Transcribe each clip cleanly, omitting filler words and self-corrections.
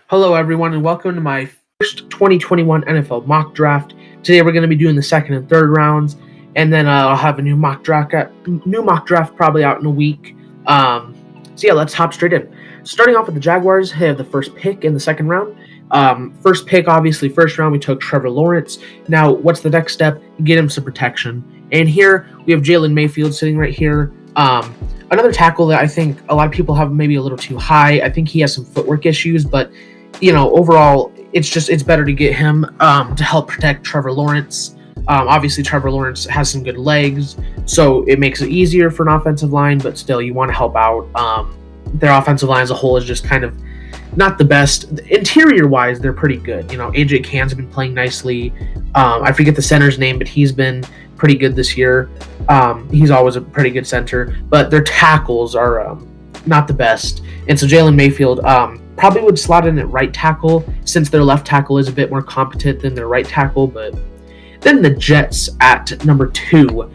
Hello, everyone, and welcome to my first 2021 NFL mock draft. Today, we're going to be doing the second and third rounds, and then I'll have a new mock draft probably out in a week. Let's hop straight in. Starting off with the Jaguars, they have the first pick in the second round. First pick, obviously, first round, we took Trevor Lawrence. Now, what's the next step? Get him some protection. And here, we have Jalen Mayfield sitting right here. Another tackle that I think a lot of people have maybe a little too high. I think he has some footwork issues, but overall, it's better to get him to help protect Trevor Lawrence. Obviously, Trevor Lawrence has some good legs, so it makes it easier for an offensive line, but still, you want to help out. Their offensive line as a whole is just kind of not the best. Interior-wise, they're pretty good. AJ Cann's been playing nicely. I forget the center's name, but he's been pretty good this year. He's always a pretty good center, but their tackles are not the best. And so Jalen Mayfield probably would slot in at right tackle, since their left tackle is a bit more competent than their right tackle. But then the Jets at number 2.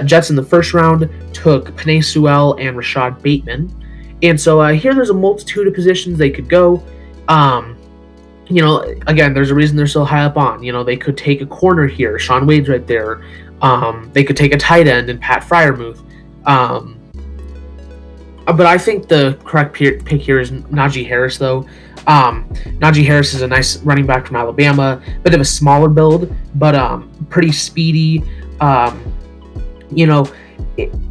Jets in the first round took Penei Sewell and Rashad Bateman. And so here there's a multitude of positions they could go. Again, there's a reason they're so high up on. They could take a corner here. Shaun Wade's right there. They could take a tight end and Pat Freiermuth. But I think the correct pick here is Najee Harris, though. Najee Harris is a nice running back from Alabama, bit of a smaller build, but pretty speedy.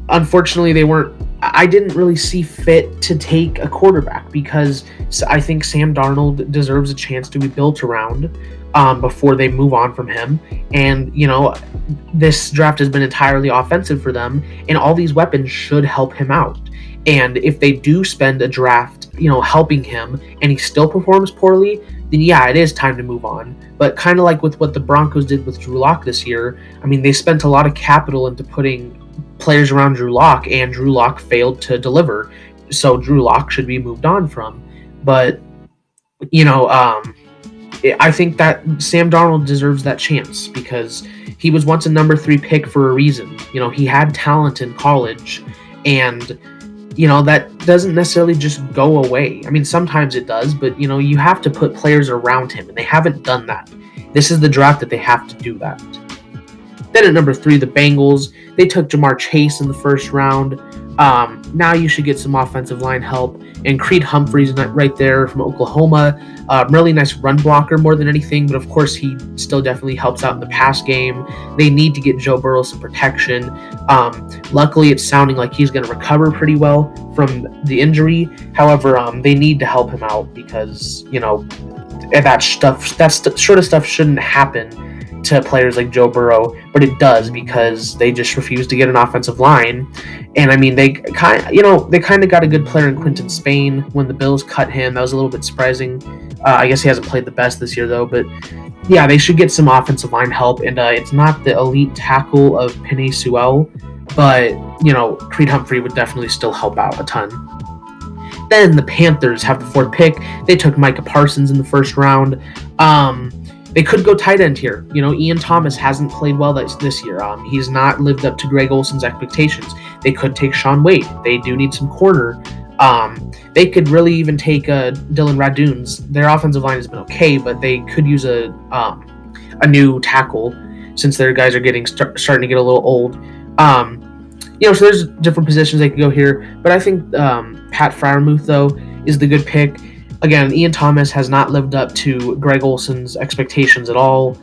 Unfortunately, I didn't really see fit to take a quarterback because I think Sam Darnold deserves a chance to be built around before they move on from him. And, this draft has been entirely offensive for them, and all these weapons should help him out. And if they do spend a draft, helping him, and he still performs poorly, then yeah, it is time to move on. But kind of like with what the Broncos did with Drew Lock this year, they spent a lot of capital into putting players around Drew Lock, and Drew Lock failed to deliver. So Drew Lock should be moved on from. But, I think that Sam Darnold deserves that chance because he was once a number 3 pick for a reason. He had talent in college, and that doesn't necessarily just go away. Sometimes it does, but, you have to put players around him, and they haven't done that. This is the draft that they have to do that. Then at number 3, the Bengals, they took Jamar Chase in the first round. Now you should get some offensive line help. And Creed Humphrey's right there from Oklahoma. Really nice run blocker more than anything, but of course he still definitely helps out in the pass game. They need to get Joe Burrow some protection. Luckily, it's sounding like he's going to recover pretty well from the injury. However, they need to help him out because, that sort of stuff shouldn't happen to players like Joe Burrow, but it does because they just refuse to get an offensive line. And they kind of got a good player in Quinton Spain when the Bills cut him. That was a little bit surprising. I guess he hasn't played the best this year though, but yeah, they should get some offensive line help. And it's not the elite tackle of Penei Sewell, but Creed Humphrey would definitely still help out a ton. Then the Panthers have the 4th pick. They took Micah Parsons in the first round. They could go tight end here. Ian Thomas hasn't played well this year. He's not lived up to Greg Olsen's expectations. They could take Shaun Wade. They do need some corner. They could really even take Dylan Raduns. Their offensive line has been okay, but they could use a new tackle since their guys are starting to get a little old. So there's different positions they could go here. But I think Pat Freiermuth, though, is the good pick. Again, Ian Thomas has not lived up to Greg Olsen's expectations at all.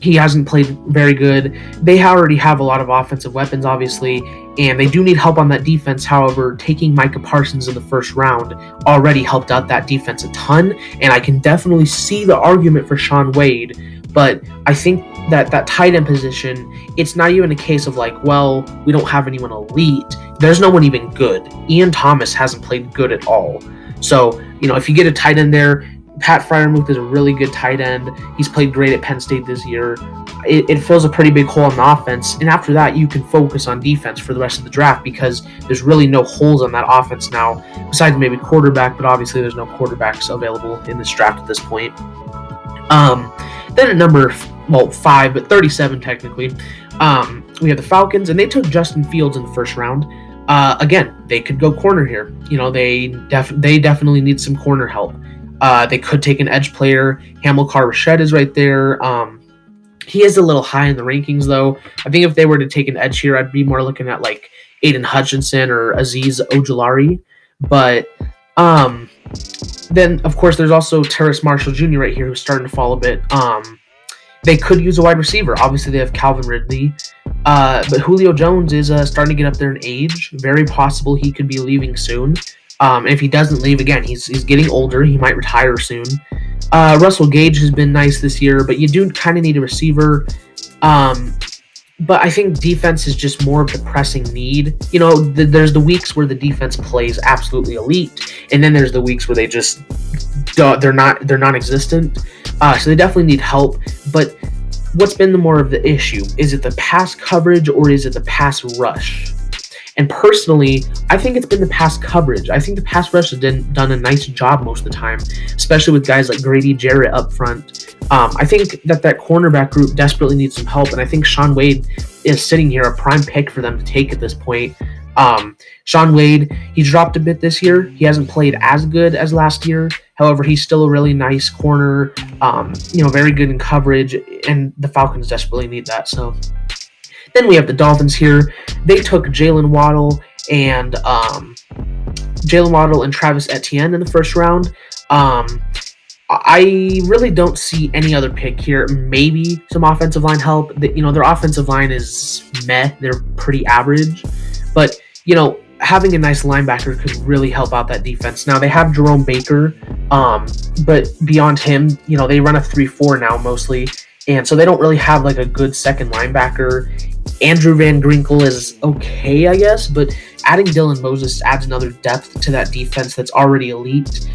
He hasn't played very good. They already have a lot of offensive weapons, obviously, and they do need help on that defense. However, taking Micah Parsons in the first round already helped out that defense a ton, and I can definitely see the argument for Shaun Wade. But I think that tight end position, it's not even a case of we don't have anyone elite. There's no one even good. Ian Thomas hasn't played good at all. So, if you get a tight end there, Pat Freiermuth is a really good tight end. He's played great at Penn State this year. It fills a pretty big hole in the offense. And after that, you can focus on defense for the rest of the draft because there's really no holes on that offense now, besides maybe quarterback, but obviously there's no quarterbacks available in this draft at this point. Then at number 5, but 37 technically, we have the Falcons, and they took Justin Fields in the first round. Again, they could go corner here. They definitely need some corner help. They could take an edge player. Hamilcar Rashed is right there. He is a little high in the rankings, though. I think if they were to take an edge here, I'd be more looking at like Aiden Hutchinson or Aziz Ojulari. But then, of course, there's also Terrace Marshall Jr. right here who's starting to fall a bit. They could use a wide receiver. Obviously, they have Calvin Ridley. But Julio Jones is starting to get up there in age. Very possible he could be leaving soon. And if he doesn't leave, again, he's getting older. He might retire soon. Russell Gage has been nice this year, but you do kind of need a receiver. But I think defense is just more of the pressing need. There's the weeks where the defense plays absolutely elite, and then there's the weeks where they're non-existent. So they definitely need help. But what's been the more of the issue? Is it the pass coverage or is it the pass rush? And personally, I think it's been the pass coverage. I think the pass rush has done a nice job most of the time, especially with guys like Grady Jarrett up front. I think that cornerback group desperately needs some help, and I think Shaun Wade is sitting here, a prime pick for them to take at this point. Shaun Wade, he dropped a bit this year. He hasn't played as good as last year. However, he's still a really nice corner, very good in coverage, and the Falcons desperately need that. So then we have the Dolphins here. They took Jalen Waddle and Travis Etienne in the first round. I really don't see any other pick here. Maybe some offensive line help. Their offensive line is meh. They're pretty average. But, having a nice linebacker could really help out that defense. Now, they have Jerome Baker, but beyond him, they run a 3-4 now mostly. And so they don't really have like a good second linebacker. Andrew Van Ginkel is okay, I guess, but adding Dylan Moses adds another depth to that defense that's already elite.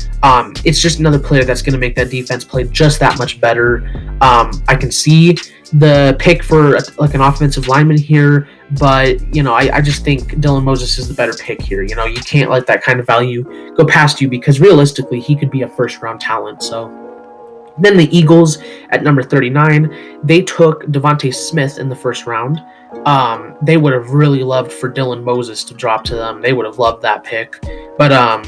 It's just another player that's going to make that defense play just that much better. I can see the pick for like an offensive lineman here, but I just think Dylan Moses is the better pick here. You can't let that kind of value go past you because realistically he could be a first round talent. So then the Eagles at number 39, they took Devontae Smith in the first round. They would have really loved for Dylan Moses to drop to them. They would have loved that pick. But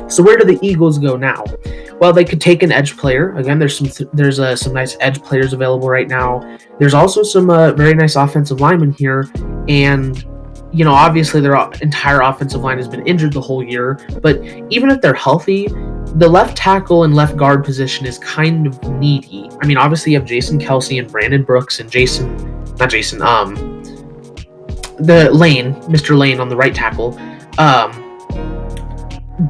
so where do the Eagles go now? Well, they could take an edge player. Again, there's some nice edge players available right now. There's also some very nice offensive linemen here, and obviously their entire offensive line has been injured the whole year. But even if they're healthy, the left tackle and left guard position is kind of needy. I mean, obviously you have Jason Kelce and Brandon Brooks and Mr. Lane on the right tackle,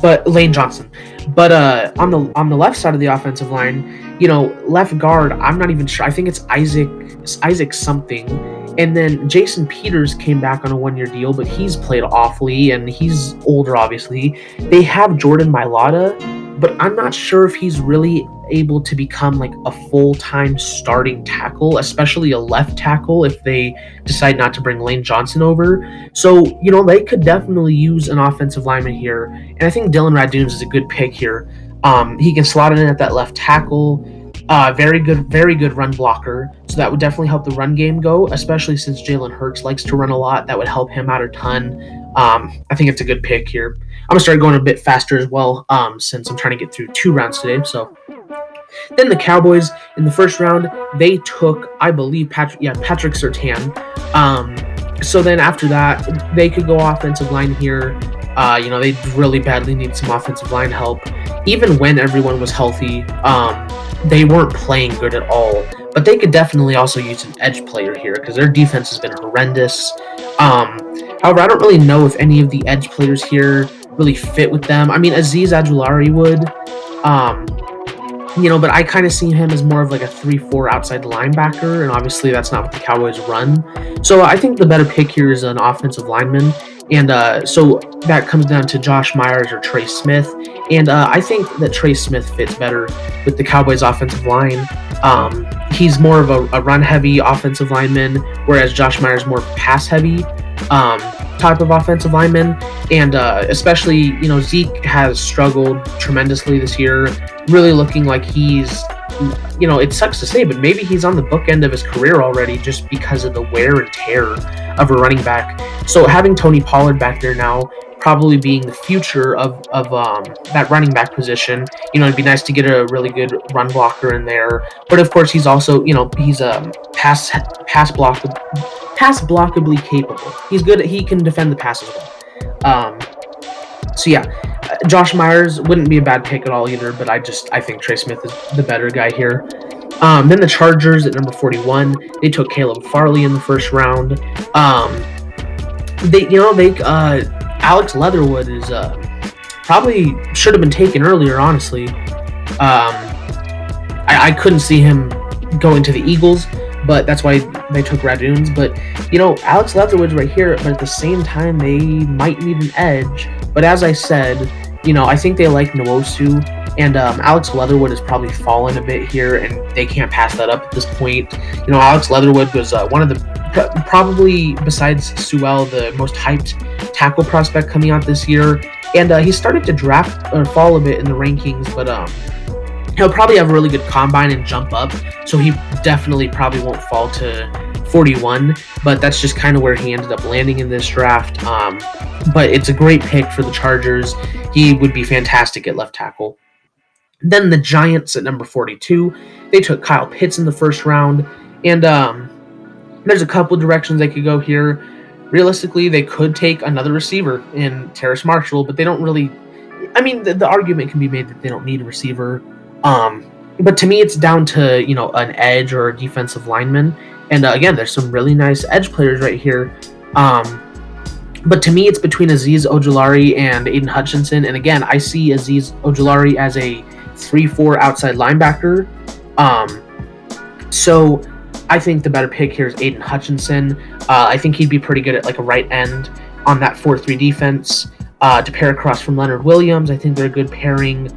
but Lane Johnson. But on the left side of the offensive line, left guard, I'm not even sure. I think it's Isaac something. And then Jason Peters came back on a 1-year deal, but he's played awfully, and he's older, obviously. They have Jordan Mailata, but I'm not sure if he's really able to become like a full-time starting tackle, especially a left tackle if they decide not to bring Lane Johnson over. So, they could definitely use an offensive lineman here, and I think Dylan Raduns is a good pick here. He can slot it in at that left tackle. Very good run blocker, so that would definitely help the run game go, especially since Jalen Hurts likes to run a lot. That would help him out a ton. I think it's a good pick here. I'm going to start going a bit faster as well, since I'm trying to get through 2 rounds today. So then the Cowboys in the first round, they took, I believe, Patrick Surtain. So then after that, they could go offensive line here. They really badly need some offensive line help. Even when everyone was healthy, they weren't playing good at all. But they could definitely also use an edge player here because their defense has been horrendous. However, I don't really know if any of the edge players here really fit with them. I mean, Aziz Ojulari would. But I kind of see him as more of like a 3-4 outside linebacker, and obviously that's not what the Cowboys run. So I think the better pick here is an offensive lineman, and so that comes down to Josh Myers or Trey Smith, and I think that Trey Smith fits better with the Cowboys' offensive line. He's more of a run-heavy offensive lineman, whereas Josh Myers more pass-heavy type of offensive lineman, and especially, Zeke has struggled tremendously this year, really looking like he's, it sucks to say, but maybe he's on the bookend of his career already just because of the wear and tear. of a running back. So having Tony Pollard back there now, probably being the future of that running back position, it'd be nice to get a really good run blocker in there. But of course, he's also, he's pass blockably capable. He's good. He can defend the pass as well. So yeah, Josh Myers wouldn't be a bad pick at all either, but I think Trey Smith is the better guy here. Then the Chargers at number 41, they took Caleb Farley in the first round. Alex Leatherwood is probably should have been taken earlier, honestly. I couldn't see him going to the Eagles, but that's why they took Raduns. But, Alex Leatherwood's right here, but at the same time, they might need an edge. But as I said, I think they like Nwosu, and Alex Leatherwood has probably fallen a bit here, and they can't pass that up at this point. Alex Leatherwood was one of the, probably besides Sewell, the most hyped tackle prospect coming out this year. And he started to draft or fall a bit in the rankings, but he'll probably have a really good combine and jump up, so he definitely probably won't fall to 41, but that's just kind of where he ended up landing in this draft. But it's a great pick for the Chargers. He would be fantastic at left tackle. Then the Giants at number 42, they took Kyle Pitts in the first round, and there's a couple directions they could go here. Realistically, they could take another receiver in Terrace Marshall, but they don't really. I mean, the argument can be made that they don't need a receiver. But to me, it's down to an edge or a defensive lineman. And again, there's some really nice edge players right here. But to me, it's between Azeez Ojulari and Aiden Hutchinson. And again, I see Azeez Ojulari as a 3-4 outside linebacker. So I think the better pick here is Aiden Hutchinson. I think he'd be pretty good at like a right end on that 4-3 defense to pair across from Leonard Williams. I think they're a good pairing.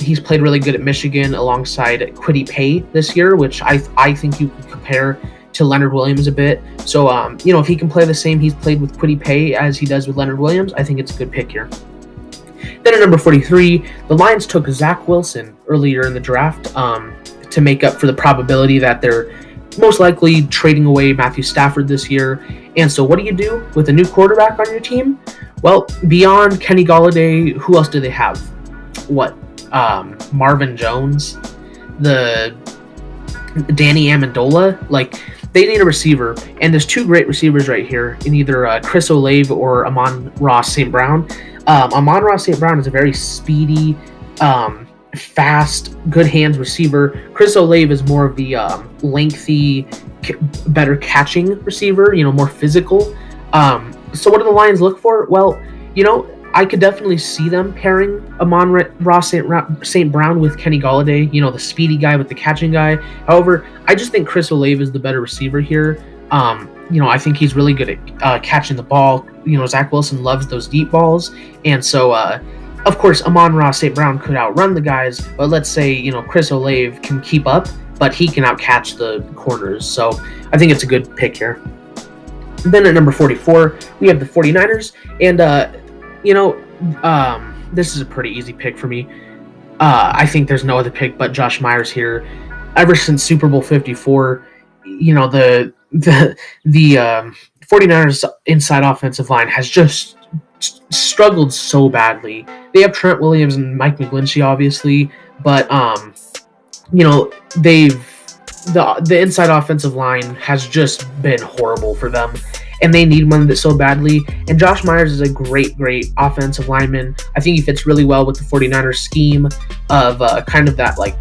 He's played really good at Michigan alongside Kwity Paye this year, which I think you could compare to Leonard Williams a bit. So, if he can play the same he's played with Kwity Paye as he does with Leonard Williams, I think it's a good pick here. Then at number 43, the Lions took Zach Wilson earlier in the draft to make up for the probability that they're most likely trading away Matthew Stafford this year. And so what do you do with a new quarterback on your team? Well, beyond Kenny Golladay, who else do they have? Marvin Jones, the Danny Amendola. Like, they need a receiver, and there's two great receivers right here in either Chris Olave or Amon-Ra St. Brown. Amon-Ra St. Brown is a very speedy, fast, good hands receiver. Chris Olave is more of the lengthy, better catching receiver, more physical. So what do the Lions look for? Well, I could definitely see them pairing Amon-Ra St. Brown with Kenny Golladay, the speedy guy with the catching guy. However, I just think Chris Olave is the better receiver here. I think he's really good at catching the ball. Zach Wilson loves those deep balls. And so, of course, Amon-Ra St. Brown could outrun the guys, but let's say, Chris Olave can keep up, but he can outcatch the corners. So I think it's a good pick here. Then at number 44, we have the 49ers, and this is a pretty easy pick for me. I think there's no other pick but Josh Myers here. Ever since Super Bowl 54, the 49ers inside offensive line has just struggled so badly. They have Trent Williams and Mike McGlinchey, obviously, but the inside offensive line has just been horrible for them, and they need one so badly. And Josh Myers is a great offensive lineman. I think he fits really well with the 49ers scheme of kind of that like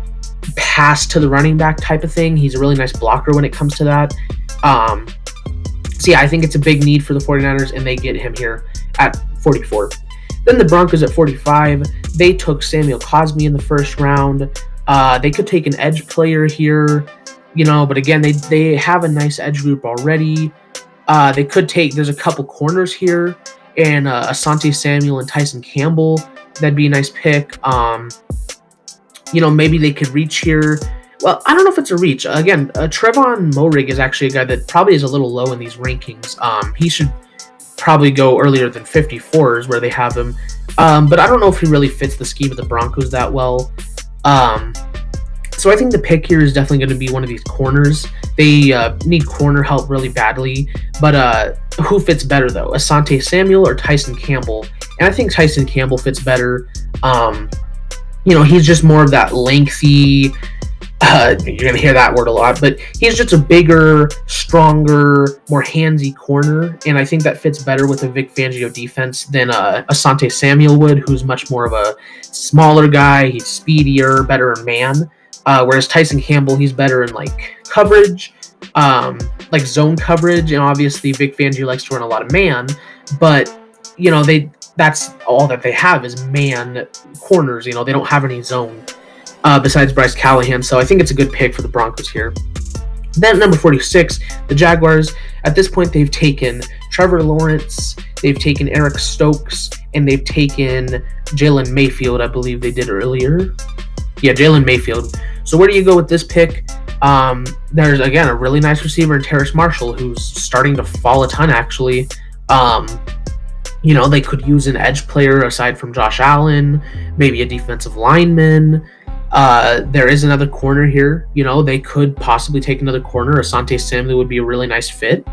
pass to the running back type of thing. He's a really nice blocker when it comes to that. So yeah, I think it's a big need for the 49ers, and they get him here at 44. Then the Broncos at 45, they took Samuel Cosmi in the first round. They could take an edge player here, but again, they have a nice edge group already. They could take, there's a couple corners here, and Asante Samuel and Tyson Campbell. That'd be a nice pick. Maybe they could reach here. Well, I don't know if it's a reach. Again, Trevon Moehrig is actually a guy that probably is a little low in these rankings. He should probably go earlier than 54s where they have him. But I don't know if he really fits the scheme of the Broncos that well. So I think the pick here is definitely going to be one of these corners. They need corner help really badly, but who fits better though? Asante Samuel or Tyson Campbell? And I think Tyson Campbell fits better. He's just more of that lengthy. You're going to hear that word a lot, but he's just a bigger, stronger, more handsy corner, and I think that fits better with a Vic Fangio defense than Asante Samuel would, who's much more of a smaller guy. He's speedier, better in man, whereas Tyson Campbell, he's better in like coverage, like zone coverage, and obviously Vic Fangio likes to run a lot of man, but that's all that they have is man corners. They don't have any zone. Besides Bryce Callahan, so I think it's a good pick for the Broncos here. Then at number 46, the Jaguars. At this point, they've taken Trevor Lawrence, they've taken Eric Stokes, and they've taken Jalen Mayfield, I believe they did earlier. Yeah, Jalen Mayfield. So where do you go with this pick? There's, again, a really nice receiver in Terrace Marshall, who's starting to fall a ton, actually. They could use an edge player aside from Josh Allen, maybe a defensive lineman. There is another corner here. They could possibly take another corner. Asante Samuel would be a really nice fit.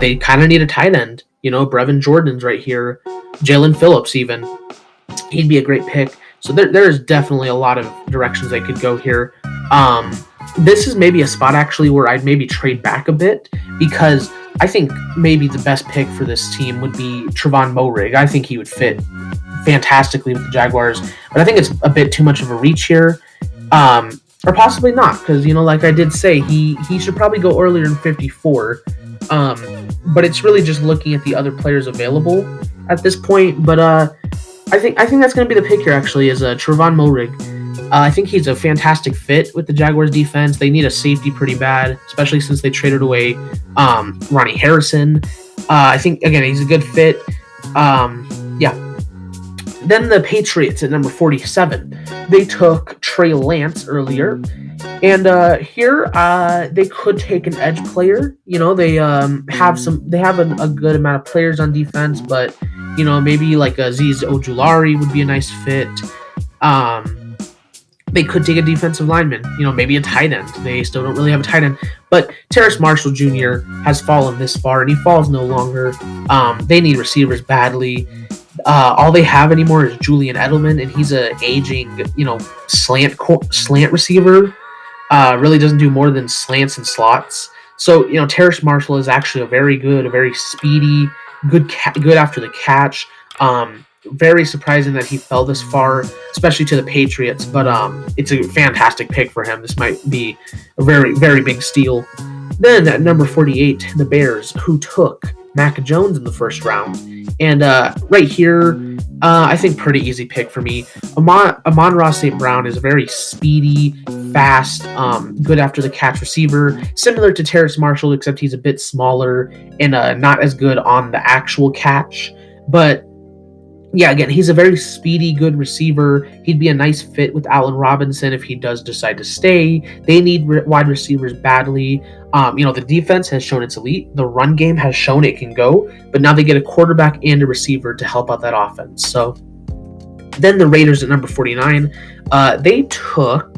They kind of need a tight end. Brevin Jordan's right here. Jalen Phillips even. He'd be a great pick. So there's definitely a lot of directions they could go here. This is maybe a spot actually where I'd maybe trade back a bit because I think maybe the best pick for this team would be Trevon Moehrig. I think he would fit fantastically with the Jaguars, but I think it's a bit too much of a reach here, or possibly not, because like I did say, he should probably go earlier in 54, but it's really just looking at the other players available at this point. But I think that's going to be the pick here. Actually, is Trevon Moehrig. I think he's a fantastic fit with the Jaguars defense. They need a safety pretty bad, especially since they traded away Ronnie Harrison. I think again he's a good fit. Then the Patriots at number 47. They took Trey Lance earlier. And here they could take an edge player. They have a good amount of players on defense, but maybe like Azeez Ojulari would be a nice fit. They could take a defensive lineman, maybe a tight end. They still don't really have a tight end. But Terrace Marshall Jr. has fallen this far, and he falls no longer. They need receivers badly. All they have anymore is Julian Edelman, and he's a aging, slant receiver. Really doesn't do more than slants and slots. So, Terrace Marshall is actually a very speedy, good after the catch. Very surprising that he fell this far, especially to the Patriots, but it's a fantastic pick for him. This might be a very, very big steal. Then at number 48, the Bears, who took Mac Jones in the first round. And right here, I think pretty easy pick for me. Amon-Ra St. Brown is a very speedy, fast, good after the catch receiver, similar to Terrace Marshall, except he's a bit smaller and not as good on the actual catch. But yeah, again, he's a very speedy, good receiver. He'd be a nice fit with Allen Robinson if he does decide to stay. They need wide receivers badly. The defense has shown it's elite. The run game has shown it can go. But now they get a quarterback and a receiver to help out that offense. So then the Raiders at number 49, they took...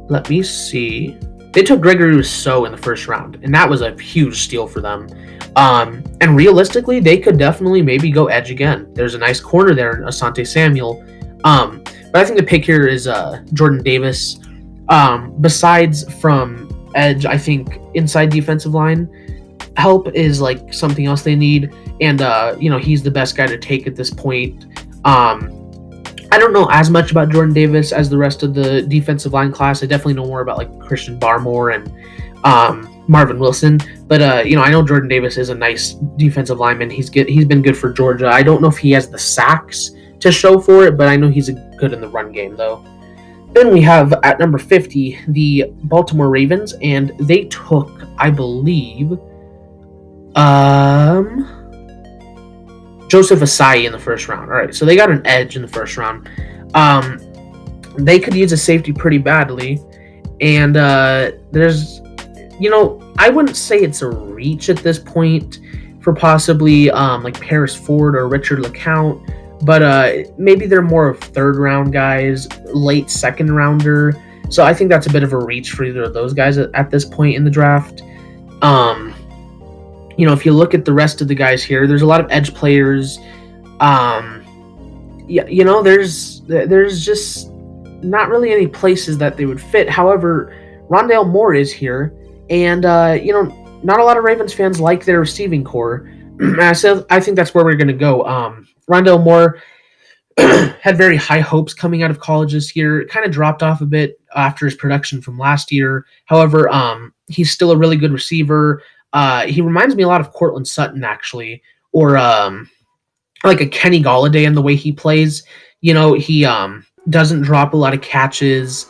Let me see. They took Gregory Rousseau in the first round, and that was a huge steal for them. And realistically, they could definitely maybe go edge again. There's a nice corner there in Asante Samuel. But I think the pick here is Jordan Davis. Besides from edge, I think inside defensive line help is like something else they need. And, he's the best guy to take at this point. I don't know as much about Jordan Davis as the rest of the defensive line class. I definitely know more about like Christian Barmore and Marvin Wilson, but I know Jordan Davis is a nice defensive lineman. He's been good for Georgia. I don't know if he has the sacks to show for it, but I know he's good in the run game though. Then we have at number 50 the Baltimore Ravens, and they took, I believe, Joseph Asai in the first round. All right, so they got an edge in the first round. They could use a safety pretty badly, and there's, I wouldn't say it's a reach at this point for possibly like Paris Ford or Richard LeCount. but maybe they're more of third round guys, late second rounder. So I think that's a bit of a reach for either of those guys at this point in the draft. If you look at the rest of the guys here, there's a lot of edge players. There's just not really any places that they would fit. However, Rondale Moore is here, and not a lot of Ravens fans like their receiving core. So I think that's where we're going to go. Rondale Moore had very high hopes coming out of college this year. It kind of dropped off a bit after his production from last year. However, he's still a really good receiver. He reminds me a lot of Courtland Sutton, actually, or like a Kenny Golladay in the way he plays. He doesn't drop a lot of catches.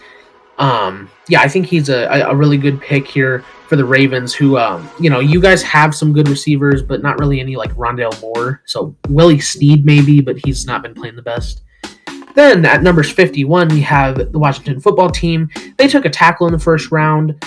I think he's a really good pick here for the Ravens, who, you guys have some good receivers, but not really any like Rondale Moore. So Willie Snead maybe, but he's not been playing the best. Then at numbers 51, we have the Washington football team. They took a tackle in the first round.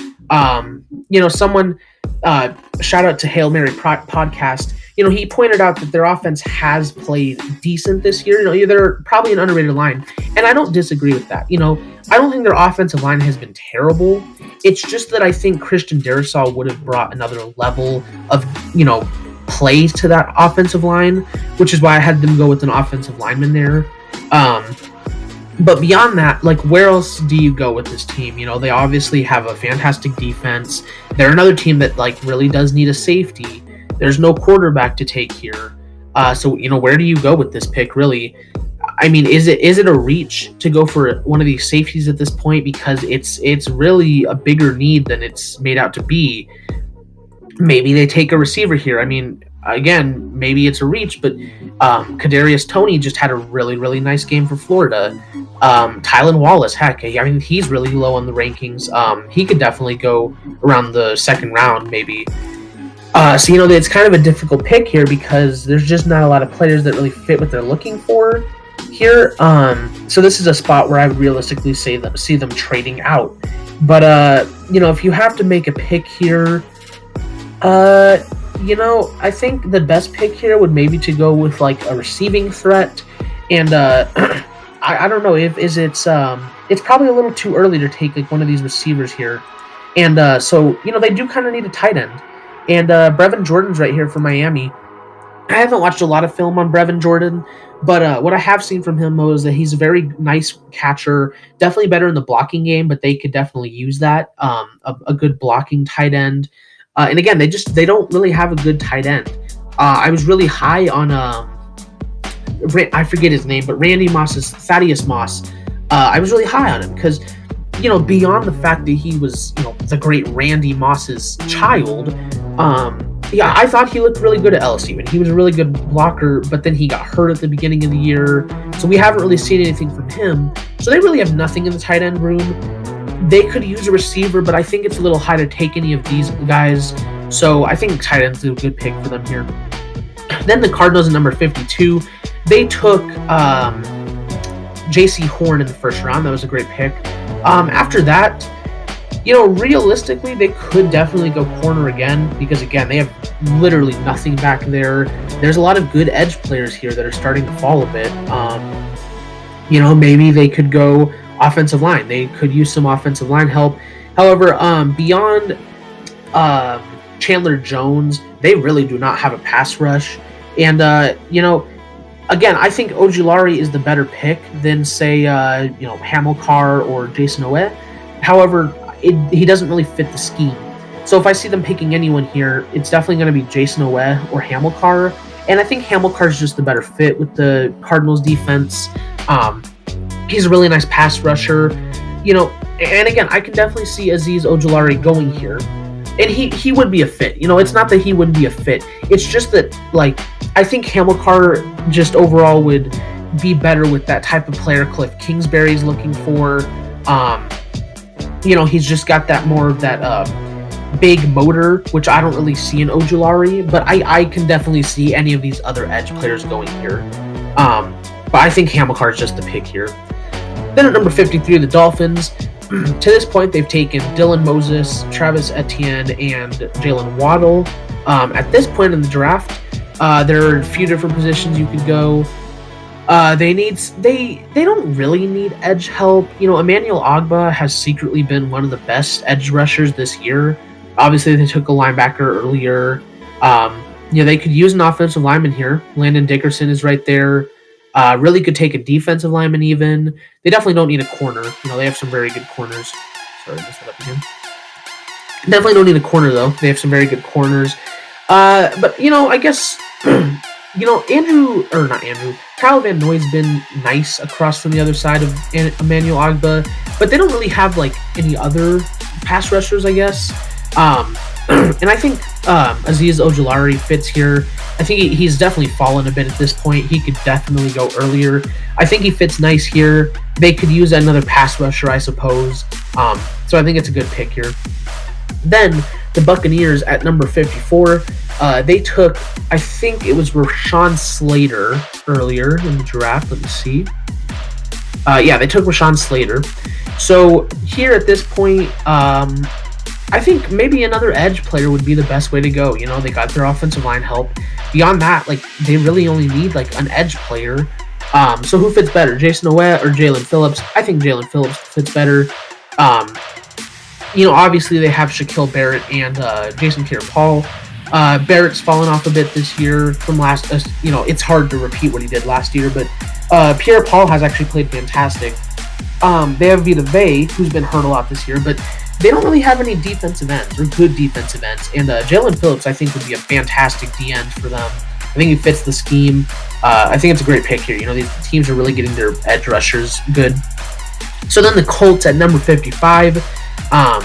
Shout out to Hail Mary podcast. He pointed out that their offense has played decent this year. They're probably an underrated line, and I don't disagree with that. I don't think their offensive line has been terrible. It's just that I think Christian Darrisaw would have brought another level of, play to that offensive line, which is why I had them go with an offensive lineman there. But beyond that, where else do you go with this team? They obviously have a fantastic defense. They're another team that, really does need a safety. There's no quarterback to take here. So where do you go with this pick, really? I mean, is it a reach to go for one of these safeties at this point? Because it's really a bigger need than it's made out to be. Maybe they take a receiver here. I mean, again, maybe it's a reach, but Kadarius Toney just had a really, really nice game for Florida. Tylan Wallace, heck, I mean, he's really low on the rankings. He could definitely go around the second round, maybe. It's kind of a difficult pick here because there's just not a lot of players that really fit what they're looking for here. So this is a spot where I would realistically see them trading out. But, if you have to make a pick here, I think the best pick here would maybe to go with a receiving threat. And I don't know it's probably a little too early to take one of these receivers here. And they do kind of need a tight end. And Brevin Jordan's right here for Miami. I haven't watched a lot of film on Brevin Jordan, but what I have seen from him is that he's a very nice catcher, definitely better in the blocking game, but they could definitely use that, a good blocking tight end. And again, they don't really have a good tight end. I was really high on, I forget his name, but Randy Moss's Thaddeus Moss. I was really high on him because, beyond the fact that he was, the great Randy Moss's child, I thought he looked really good at LSU, and he was a really good blocker, but then he got hurt at the beginning of the year, so we haven't really seen anything from him. So they really have nothing in the tight end room. They could use a receiver, but I think it's a little high to take any of these guys, so I think tight end's a good pick for them here. Then the Cardinals at number 52, they took J.C. Horn in the first round. That was a great pick. After that, realistically, they could definitely go corner again because, again, they have literally nothing back there. There's a lot of good edge players here that are starting to fall a bit. Maybe they could go offensive line. They could use some offensive line help. However, beyond Chandler Jones, they really do not have a pass rush. And, again, I think Ojulari is the better pick than, say, Hamilcar or Jason Owe. However, he doesn't really fit the scheme. So if I see them picking anyone here, it's definitely going to be Jason Owe or Hamilcar. And I think Hamilcar is just the better fit with the Cardinals defense. He's a really nice pass rusher. And again, I can definitely see Azeez Ojulari going here. And he would be a fit. It's not that he wouldn't be a fit. It's just that, I think Hamilcar just overall would be better with that type of player Cliff Kingsbury's looking for. He's just got that more of that big motor, which I don't really see in Ojulari, but I can definitely see any of these other edge players going here. But I think Hamilcar is just the pick here. Then at number 53, the Dolphins. To this point, they've taken Dylan Moses, Travis Etienne, and Jalen Waddle. At this point in the draft, there are a few different positions you could go. They don't really need edge help. You know, Emmanuel Ogba has secretly been one of the best edge rushers this year. Obviously, they took a linebacker earlier. They could use an offensive lineman here. Landon Dickerson is right there. Really could take a defensive lineman even. They definitely don't need a corner. You know, they have some very good corners. Sorry, messed that up again. Definitely don't need a corner though. They have some very good corners. But I guess Kyle Van Noy's been nice across from the other side of Emmanuel Ogba, but they don't really have like any other pass rushers, I guess. And I think Azeez Ojulari fits here. I think he's definitely fallen a bit at this point. He could definitely go earlier. I think he fits nice here. They could use another pass rusher, I suppose. So I think it's a good pick here. Then the Buccaneers at number 54, they took, I think it was Rashawn Slater earlier in the draft. Let me see. They took Rashawn Slater. So here at this point, I think maybe another edge player would be the best way to go. You know, they got their offensive line help. Beyond that, like they really only need like an edge player. So who fits better, Jason Oweh or Jalen Phillips? I think Jalen Phillips fits better. Obviously they have Shaquille Barrett and Jason Pierre-Paul. Barrett's fallen off a bit this year from last. It's hard to repeat what he did last year, but Pierre-Paul has actually played fantastic. They have Vita Vea, who's been hurt a lot this year, but they don't really have any defensive ends or good defensive ends. And Jalen Phillips, I think, would be a fantastic D end for them. I think he fits the scheme. I think it's a great pick here. You know, these teams are really getting their edge rushers good. So then the Colts at number 55. So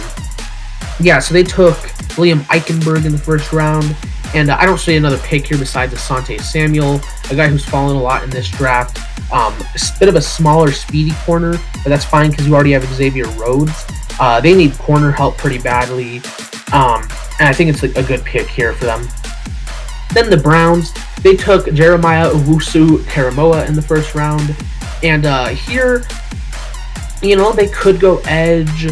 they took Liam Eichenberg in the first round. And I don't see another pick here besides Asante Samuel, a guy who's fallen a lot in this draft. A bit of a smaller, speedy corner, but that's fine because you already have Xavier Rhodes. They need corner help pretty badly, and I think it's a good pick here for them. Then the Browns, they took Jeremiah Owusu-Koramoah in the first round, and here, they could go edge,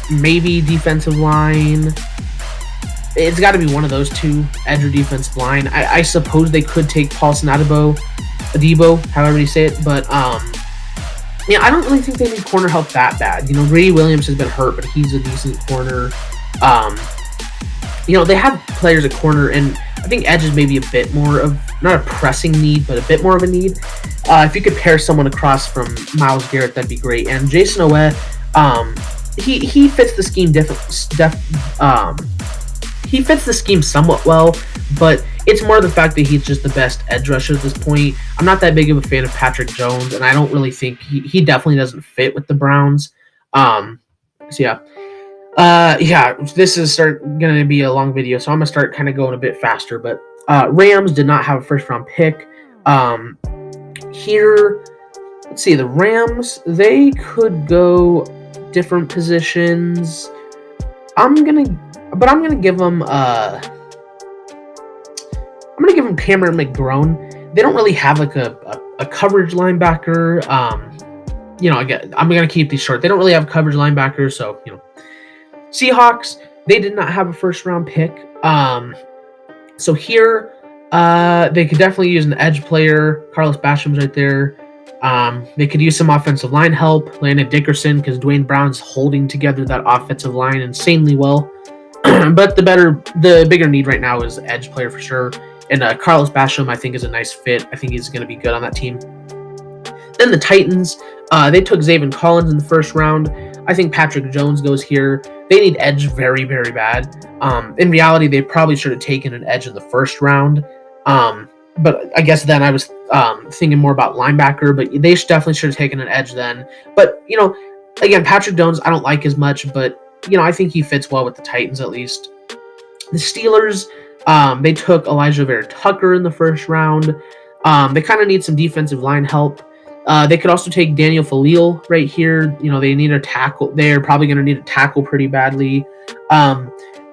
maybe defensive line. It's got to be one of those two, edge or defensive line. I suppose they could take Paulson Adebo, however you say it, but I don't really think they need corner help that bad. Grady Williams has been hurt, but he's a decent corner. They have players at corner, and I think edge is maybe a bit more of, not a pressing need, but a bit more of a need. If you could pair someone across from Myles Garrett, that'd be great. And Jason Oweh, he fits the scheme he fits the scheme somewhat well, but it's more the fact that he's just the best edge rusher at this point. I'm not that big of a fan of Patrick Jones, and I don't really think he definitely doesn't fit with the Browns. This is going to be a long video, so I'm going to start kind of going a bit faster. But Rams did not have a first-round pick. Here, let's see, the Rams, they could go different positions. I'm gonna give them Cameron McGrone. They don't really have like a coverage linebacker. I'm gonna keep these short. They don't really have coverage linebackers, so Seahawks, they did not have a first round pick. So here, they could definitely use an edge player. Carlos Basham's right there. They could use some offensive line help. Landon Dickerson, because Dwayne Brown's holding together that offensive line insanely well. But the bigger need right now is edge player for sure. And Carlos Basham, I think, is a nice fit. I think he's going to be good on that team. Then the Titans, they took Zaven Collins in the first round. I think Patrick Jones goes here. They need edge very, very bad. In reality, they probably should have taken an edge in the first round. But I guess then I was thinking more about linebacker, but they definitely should have taken an edge then. But, again, Patrick Jones, I don't like as much, but, I think he fits well with the Titans at least. The Steelers, they took Elijah Vera Tucker in the first round. They kind of need some defensive line help. They could also take Daniel Falil right here. They need a tackle. They're probably going to need a tackle pretty badly.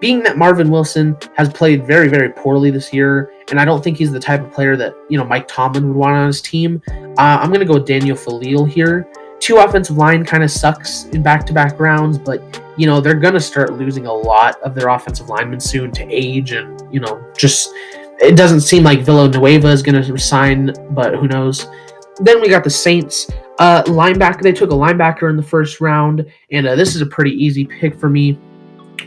Being that Marvin Wilson has played very, very poorly this year, and I don't think he's the type of player that, Mike Tomlin would want on his team, I'm going to go with Daniel Falil here. 2 offensive line kind of sucks in back-to-back rounds, but, they're going to start losing a lot of their offensive linemen soon to age and, just It doesn't seem like Villanueva is going to resign, but who knows. Then we got the Saints. Linebacker. They took a linebacker in the first round, and this is a pretty easy pick for me.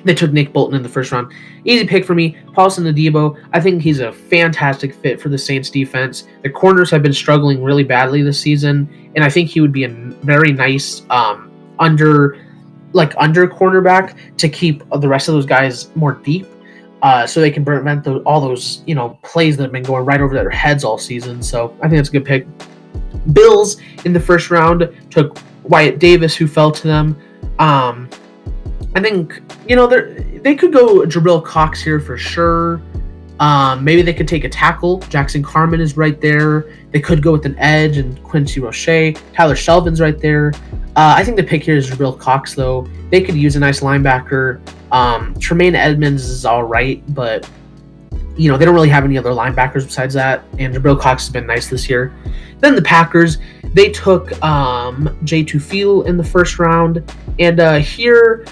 They took Nick Bolton in the first round. Easy pick for me. Paulson Adebo. I think he's a fantastic fit for the Saints defense. The corners have been struggling really badly this season, and I think he would be a very nice under cornerback to keep the rest of those guys more deep, so they can prevent all those plays that have been going right over their heads all season. So I think that's a good pick. Bills in the first round took Wyatt Davis, who fell to them. I think they could go Jabril Cox here for sure. Maybe they could take a tackle. Jackson Carman is right there. They could go with an edge and Quincy Roche. Tyler Shelvin's right there. I think the pick here is Jabril Cox, though. They could use a nice linebacker. Tremaine Edmonds is all right, but they don't really have any other linebackers besides that. And Jabril Cox has been nice this year. Then the Packers, they took Jay Tufil in the first round, and here,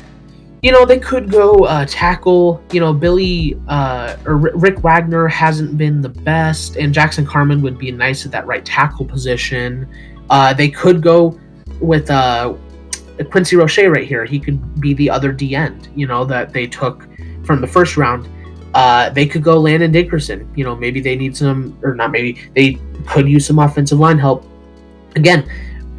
they could go tackle. Billy or Rick Wagner hasn't been the best, and Jackson Carman would be nice at that right tackle position. They could go with Quincy Roche right here. He could be the other D end, that they took from the first round. They could go Landon Dickerson. Maybe they need some, or not maybe, they could use some offensive line help. Again,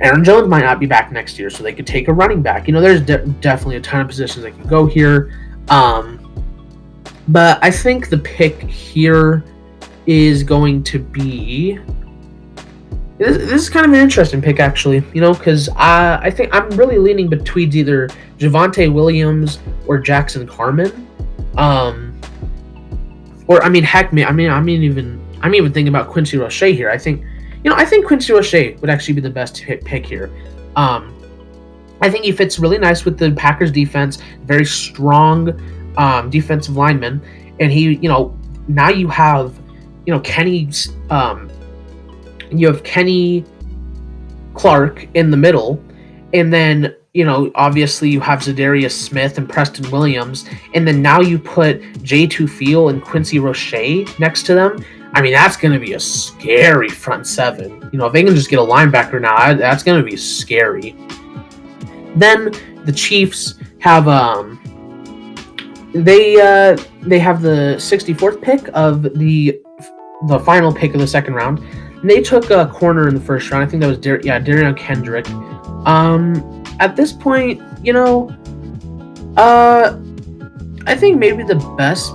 Aaron Jones might not be back next year, so they could take a running back. There's definitely a ton of positions they can go here. But I think the pick here is going to be... This is kind of an interesting pick, actually, because I think I'm really leaning between either Javonte Williams or Jackson Carman. Or, I'm even thinking about Quincy Roche here. I think Quincy Roche would actually be the best pick here. I think he fits really nice with the Packers defense, very strong defensive lineman, and he, now you have, Kenny's, you have Kenny Clark in the middle, and then, obviously you have Zadarius Smith and Preston Williams, and then now you put Jay Tufil and Quincy Roche next to them. That's going to be a scary front seven. If they can just get a linebacker now, that's going to be scary. Then the Chiefs have they have the 64th pick of the final pick of the second round. And they took a corner in the first round. I think that was Darian Kendrick. At this point, I think maybe the best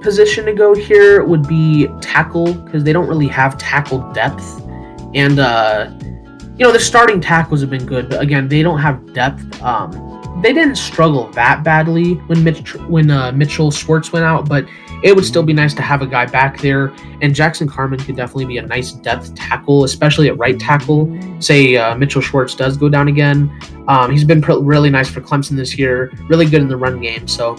position to go here would be tackle, because they don't really have tackle depth, and their starting tackles have been good, but again, they don't have depth. They didn't struggle that badly when Mitchell Schwartz went out, but it would still be nice to have a guy back there, and Jackson Carman could definitely be a nice depth tackle, especially at right tackle. Say Mitchell Schwartz does go down again. He's been really nice for Clemson this year, really good in the run game. So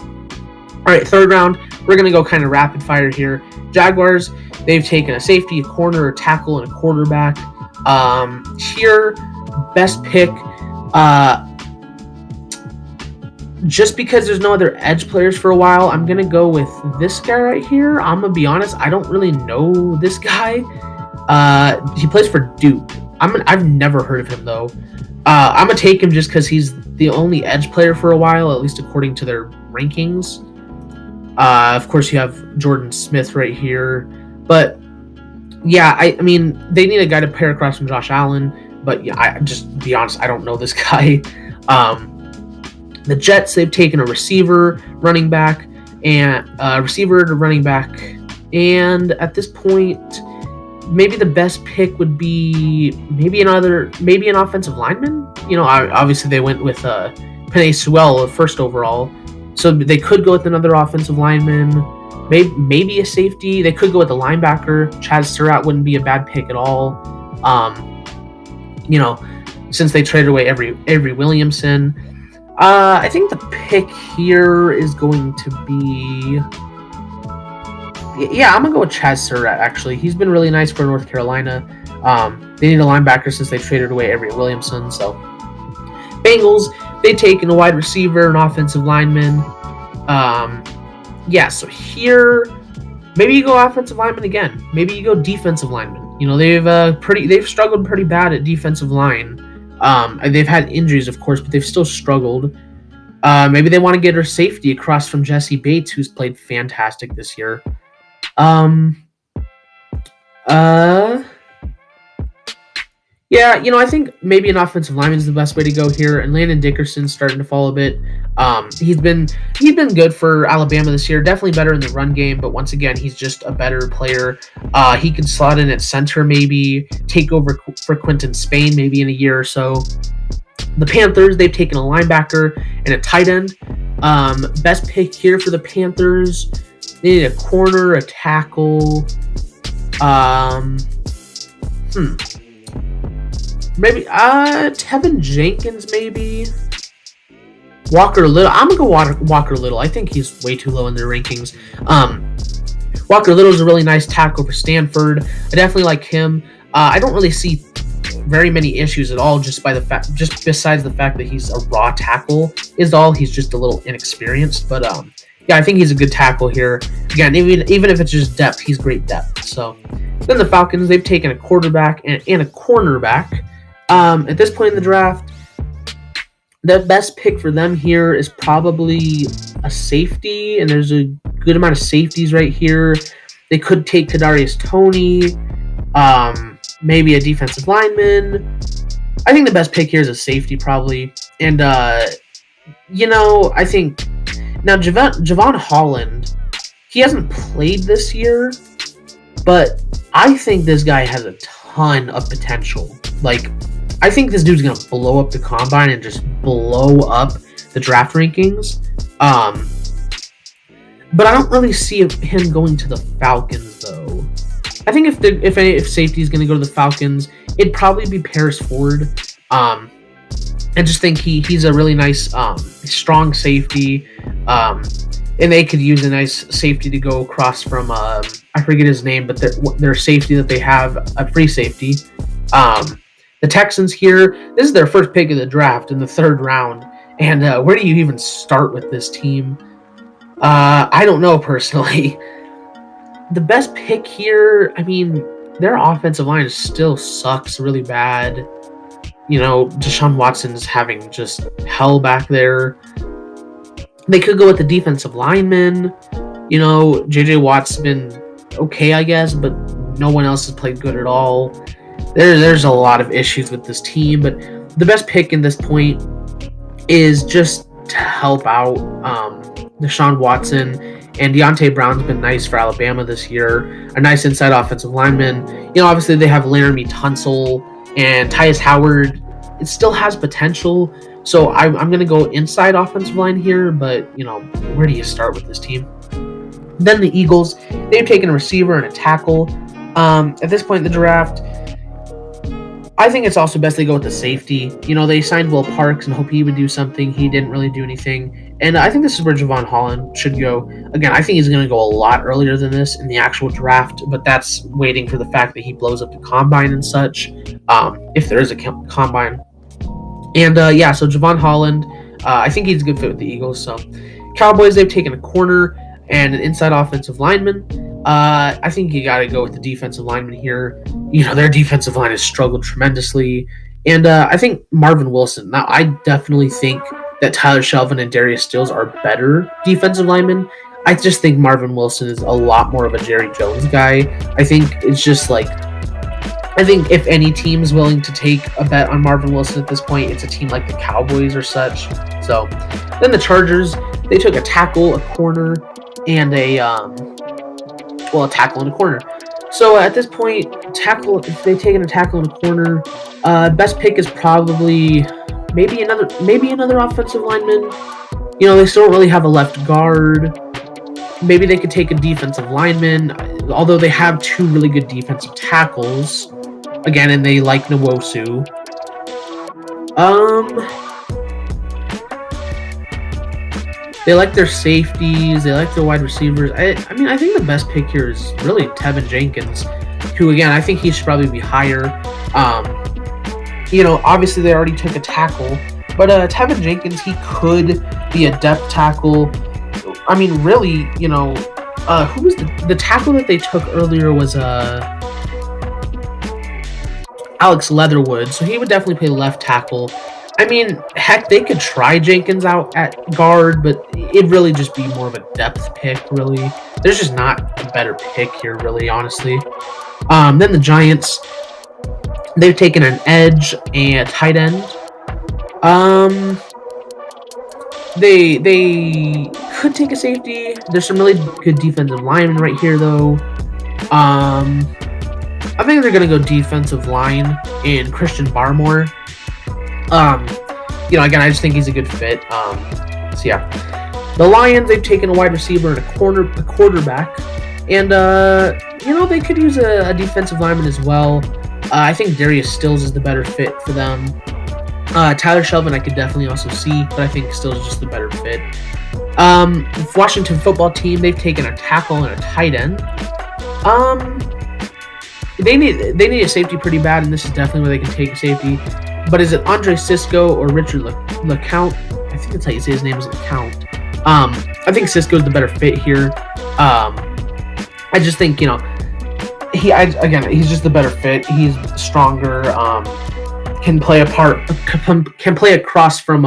all right, third round, we're going to go kind of rapid fire here. Jaguars, they've taken a safety, a corner, a tackle, and a quarterback. Here, best pick, just because there's no other edge players for a while, I'm going to go with this guy right here. I'm going to be honest, I don't really know this guy. He plays for Duke. I've never heard of him, though. I'm going to take him just because he's the only edge player for a while, at least according to their rankings. Of course, you have Jordan Smith right here. But, yeah, I mean, they need a guy to pair across from Josh Allen. But, yeah, I just be honest, I don't know this guy. The Jets, they've taken a receiver, running back, and receiver to running back. And at this point, maybe the best pick would be maybe an offensive lineman. Obviously they went with Penei Sewell first overall. So they could go with another offensive lineman, maybe a safety. They could go with a linebacker. Chaz Surratt wouldn't be a bad pick at all. Since they traded away Avery Williamson. I think the pick here is going to be... Yeah, I'm going to go with Chaz Surratt, actually. He's been really nice for North Carolina. They need a linebacker since they traded away Avery Williamson. So, Bengals, they've taken a wide receiver, an offensive lineman. So here, maybe you go offensive lineman again. Maybe you go defensive lineman. You know, they've struggled pretty bad at defensive line. They've had injuries, of course, but they've still struggled. Maybe they want to get her safety across from Jesse Bates, who's played fantastic this year. Um, uh, yeah, you know, I think maybe an offensive lineman is the best way to go here. And Landon Dickerson's starting to fall a bit. He's been good for Alabama this year. Definitely better in the run game, but once again, he's just a better player. He could slot in at center, maybe take over for Quinton Spain, maybe in a year or so. The Panthers, they've taken a linebacker and a tight end. Best pick here for the Panthers. They need a corner, a tackle. Maybe Tevin Jenkins, maybe. Walker Little. I'm gonna go Walker Little. I think he's way too low in their rankings. Walker Little is a really nice tackle for Stanford. I definitely like him. I don't really see very many issues at all, just besides the fact that he's a raw tackle is all. He's just a little inexperienced, but yeah, I think he's a good tackle here. Again, even if it's just depth, he's great depth. So then the Falcons, they've taken a quarterback and a cornerback. At this point in the draft, the best pick for them here is probably a safety, and there's a good amount of safeties right here. They could take Kadarius Toney, maybe a defensive lineman. I think the best pick here is a safety probably. And, you know, I think now Javon Holland, he hasn't played this year, but I think this guy has a ton of potential. Like, I think this dude's going to blow up the combine and just blow up the draft rankings. But I don't really see him going to the Falcons, though. I think if safety is going to go to the Falcons, it'd probably be Paris Ford. I just think he's a really nice, strong safety. And they could use a nice safety to go across from, I forget his name, but their safety that they have, a free safety. The Texans here, this is their first pick of the draft in the third round. And where do you even start with this team? I don't know personally. The best pick here, I mean, their offensive line still sucks really bad. You know, Deshaun Watson's having just hell back there. They could go with the defensive lineman. You know, J.J. Watt's been okay, I guess, but no one else has played good at all. There's a lot of issues with this team, but the best pick in this point is just to help out Deshaun Watson. And Deontay Brown's been nice for Alabama this year. A nice inside offensive lineman. You know, obviously they have Laramie Tunsil and Tyus Howard. It still has potential. So I'm going to go inside offensive line here. But, you know, where do you start with this team? Then the Eagles, they've taken a receiver and a tackle. At this point in the draft, I think it's also best they go with the safety. You know, they signed Will Parks and hope he would do something. He didn't really do anything. And I think this is where Javon Holland should go. Again, I think he's going to go a lot earlier than this in the actual draft, but that's waiting for the fact that he blows up the combine and such, if there is a combine. And, yeah, so Javon Holland, I think he's a good fit with the Eagles. So Cowboys, they've taken a corner and an inside offensive lineman. I think you got to go with the defensive lineman here. You know, their defensive line has struggled tremendously. And I think Marvin Wilson. Now, I definitely think that Tyler Shelvin and Darius Stills are better defensive linemen. I just think Marvin Wilson is a lot more of a Jerry Jones guy. I think it's just like, I think if any team is willing to take a bet on Marvin Wilson at this point, it's a team like the Cowboys or such. So then the Chargers, they took a tackle, a corner, and a tackle and a corner. So at this point, if they've taken a tackle and a corner, best pick is probably maybe another offensive lineman. You know, they still don't really have a left guard. Maybe they could take a defensive lineman, although they have two really good defensive tackles. Again, and they like Nwosu. They like their safeties. They like their wide receivers. I mean, I think the best pick here is really Tevin Jenkins, who, again, I think he should probably be higher. You know, obviously they already took a tackle, but Tevin Jenkins, he could be a depth tackle. I mean, really, you know, who was the tackle that they took earlier was Alex Leatherwood, so he would definitely play left tackle. I mean, heck, they could try Jenkins out at guard, but it'd really just be more of a depth pick, really. There's just not a better pick here, really, honestly. Then the Giants, they've taken an edge and a tight end. They could take a safety. There's some really good defensive linemen right here, though. I think they're gonna go defensive line in Christian Barmore. Again, I just think he's a good fit. So yeah, the Lions, they've taken a wide receiver and a quarterback, and they could use a defensive lineman as well. I think Darius Stills is the better fit for them. Tyler Shelvin I could definitely also see, but I think Stills is just the better fit. Washington football team, they've taken a tackle and a tight end. They need a safety pretty bad, and this is definitely where they can take a safety. But is it Andre Cisco or Richard LeCount? I think that's how you say his name, is LeCount. I think Cisco's the better fit here. I just think, he's just the better fit. He's stronger. Can play across from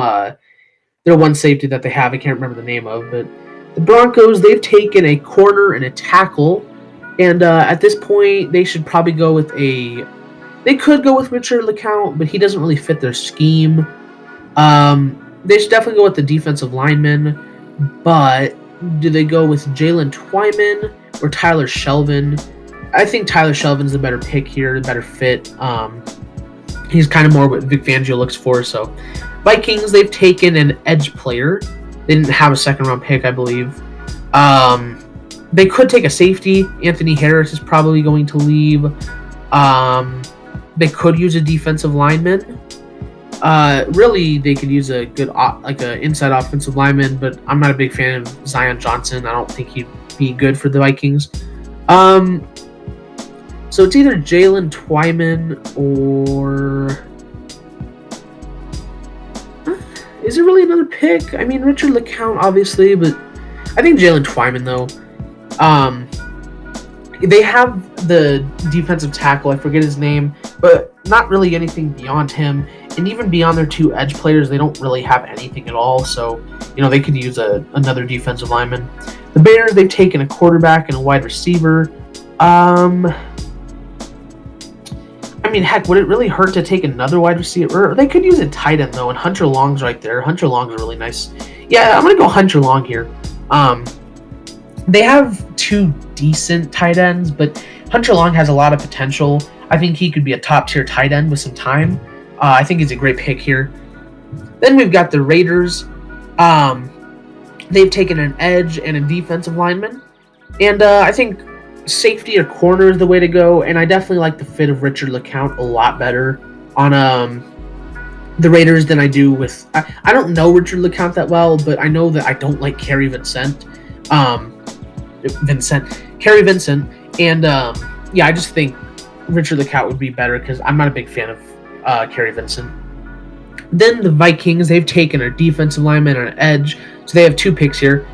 their one safety that they have. I can't remember the name of, but the Broncos, they've taken a corner and a tackle, and at this point, they should probably go with They could go with Richard LeCount, but he doesn't really fit their scheme. They should definitely go with the defensive lineman, but do they go with Jalen Twyman or Tyler Shelvin? I think Tyler Shelvin's the better pick here, the better fit. He's kind of more what Vic Fangio looks for. So, Vikings, they've taken an edge player. They didn't have a second-round pick, I believe. They could take a safety. Anthony Harris is probably going to leave. They could use a defensive lineman. Really, they could use a good, an inside offensive lineman, but I'm not a big fan of Zion Johnson. I don't think he'd be good for the Vikings. So it's either Jalen Twyman or... Is there really another pick? I mean, Richard LeCount, obviously, but I think Jalen Twyman, though. They have the defensive tackle, I forget his name, but not really anything beyond him. And even beyond their two edge players, they don't really have anything at all. So, they could use another defensive lineman. The Bears, they've taken a quarterback and a wide receiver. I mean, heck, would it really hurt to take another wide receiver? They could use a tight end, though, and Hunter Long's right there. Hunter Long's really nice. Yeah, I'm going to go Hunter Long here. They have two decent tight ends, but Hunter Long has a lot of potential. I think he could be a top-tier tight end with some time. I think he's a great pick here. Then we've got the Raiders. They've taken an edge and a defensive lineman. And I think safety or corner is the way to go, and I definitely like the fit of Richard LeCount a lot better on the Raiders than I do with... I don't know Richard LeCount that well, but I know that I don't like Kerry Vincent. Kerry Vincent, and I just think Richard LeCount would be better because I'm not a big fan of Kerry Vincent. Then the Vikings, they've taken a defensive lineman and an edge, so they have two picks here.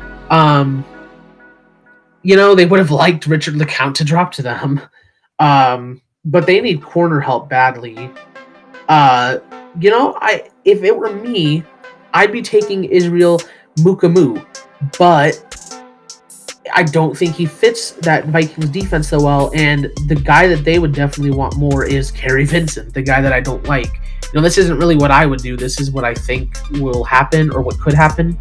They would have liked Richard LeCount to drop to them, but they need corner help badly. If it were me, I'd be taking Israel Mukuamu, but I don't think he fits that Vikings defense so well, and the guy that they would definitely want more is Kerry Vincent, the guy that I don't like. This isn't really what I would do. This is what I think will happen or what could happen.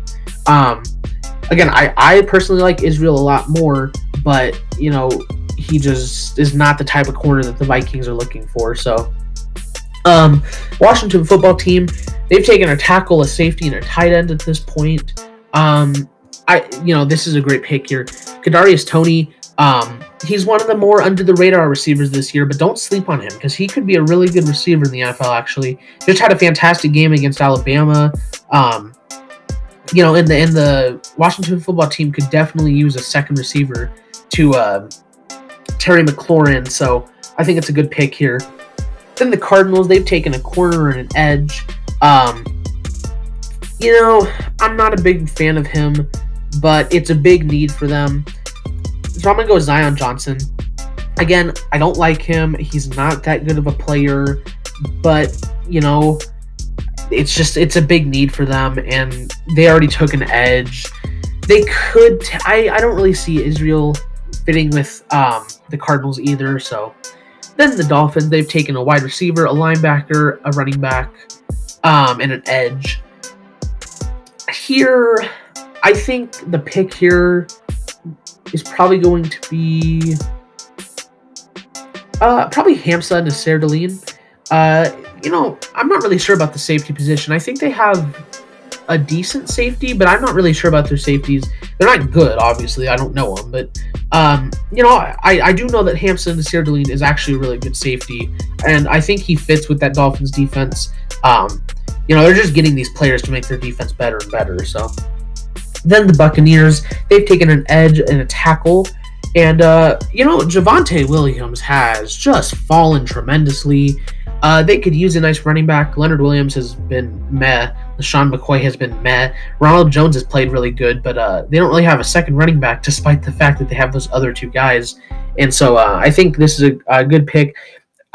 Again, I personally like Israel a lot more, but, he just is not the type of corner that the Vikings are looking for. So, Washington football team, they've taken a tackle, a safety, and a tight end at this point. This is a great pick here. Kadarius Toney, he's one of the more under-the-radar receivers this year, but don't sleep on him because he could be a really good receiver in the NFL, actually. Just had a fantastic game against Alabama. In the Washington football team could definitely use a second receiver to Terry McLaurin, so I think it's a good pick here. Then the Cardinals, they've taken a corner and an edge. I'm not a big fan of him, but it's a big need for them. So I'm gonna go with Zion Johnson. Again, I don't like him. He's not that good of a player, but it's a big need for them, and they already took an edge. They could. I don't really see Israel fitting with the Cardinals either. So then the Dolphins, they've taken a wide receiver, a linebacker, a running back, and an edge. Here, I think the pick here is probably going to be probably Hamza Nasser-Deline. I'm not really sure about the safety position. I think they have a decent safety, but I'm not really sure about their safeties. They're not good, obviously. I don't know them, but I do know that Hamza Nasser-Deline is actually a really good safety, and I think he fits with that Dolphins defense. They're just getting these players to make their defense better and better. So then the Buccaneers, they've taken an edge and a tackle. And, Javonte Williams has just fallen tremendously. They could use a nice running back. Leonard Williams has been meh. LaShawn McCoy has been meh. Ronald Jones has played really good, but they don't really have a second running back despite the fact that they have those other two guys. And so I think this is a good pick.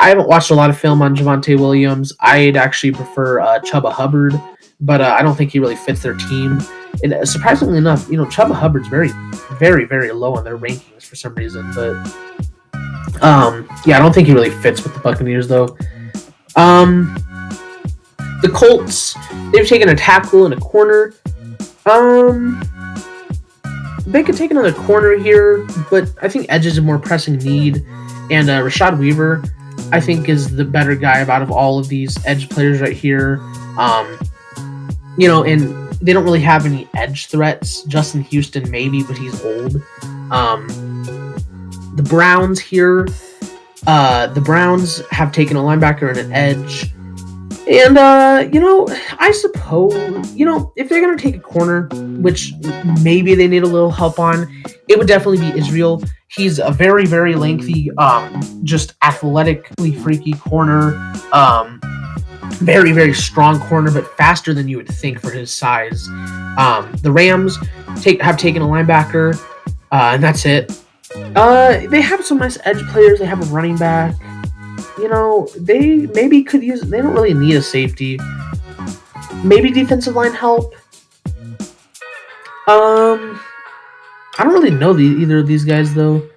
I haven't watched a lot of film on Javonte Williams. I'd actually prefer Chuba Hubbard, but I don't think he really fits their team. And surprisingly enough, Chuba Hubbard's very, very, very low on their rankings for some reason. But I don't think he really fits with the Buccaneers though. The Colts, they've taken a tackle and a corner. They could take another corner here, but I think edge is a more pressing need. And Rashad Weaver, I think, is the better guy out of all of these edge players right here. And they don't really have any edge threats. Justin Houston maybe, but he's old. The Browns here, the Browns have taken a linebacker and an edge. And, I suppose, if they're going to take a corner, which maybe they need a little help on, it would definitely be Israel. He's a very, very lengthy, just athletically freaky corner. Very, very strong corner, but faster than you would think for his size. The Rams have taken a linebacker, and that's it. They have some nice edge players. They have a running back. They maybe could use. They don't really need a safety. Maybe defensive line help. I don't really know either of these guys though.